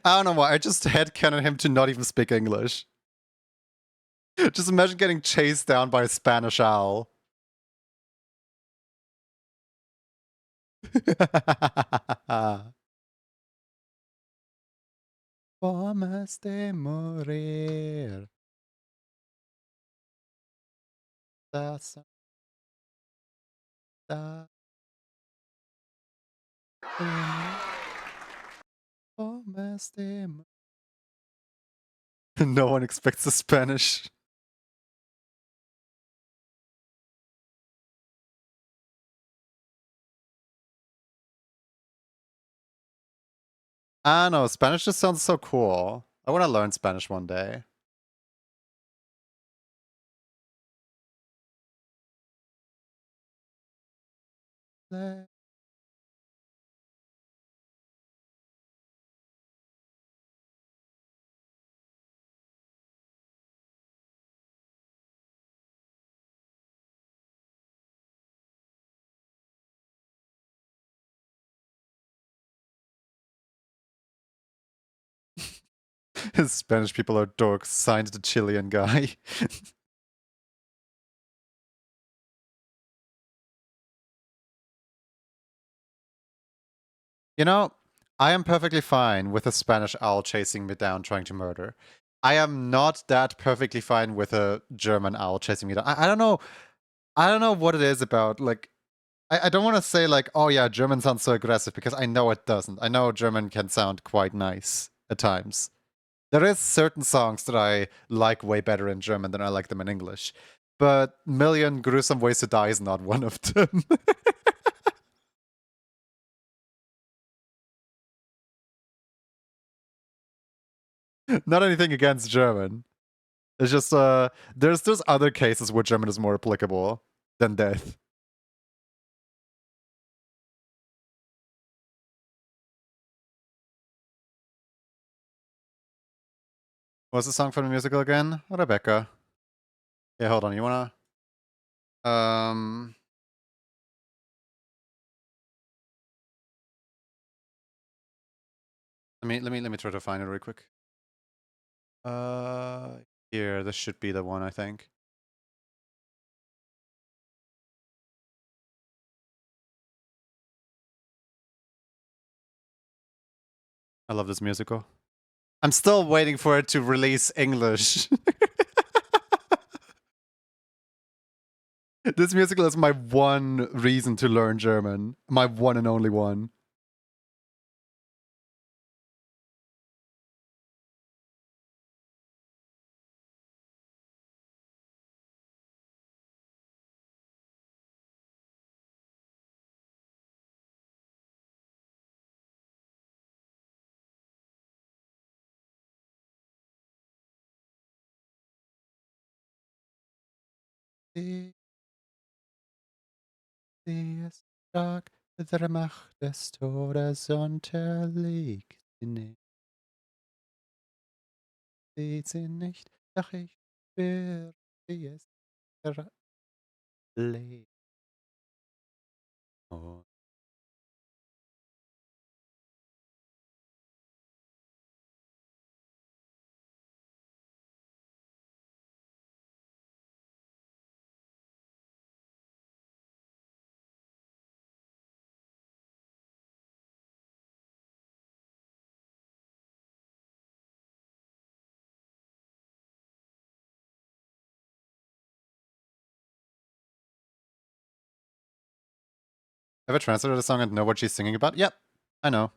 I don't know why, I just headcanon him to not even speak English. Just imagine getting chased down by a Spanish owl. Formas de morir. Das da formas de No one expects the Spanish. I don't know, Spanish just sounds so cool. I want to learn Spanish one day. Spanish people are dorks, signed the Chilean guy. You know, I am perfectly fine with a Spanish owl chasing me down trying to murder. I am not that perfectly fine with a German owl chasing me down. I don't know. I don't know what it is about. Like, I don't want to say like, oh yeah, German sounds so aggressive because I know it doesn't. I know German can sound quite nice at times. There is certain songs that I like way better in German than I like them in English. But Million Gruesome Ways to Die is not one of them. Not anything against German. It's just there's other cases where German is more applicable than death. What's the song from the musical again? Rebecca. Yeah, hold on. You wanna um let me try to find it real quick. Uh Here, this should be the one, I think. I love this musical. I'm still waiting for it to release English. This musical is my one reason to learn German. My one and only one. Sie ist stark, der Macht des Todes unterliegt sie nicht. Sieht sie nicht, doch ich spür, wie es lebt. Oh. Ever translated a song and know what she's singing about? Yep, I know.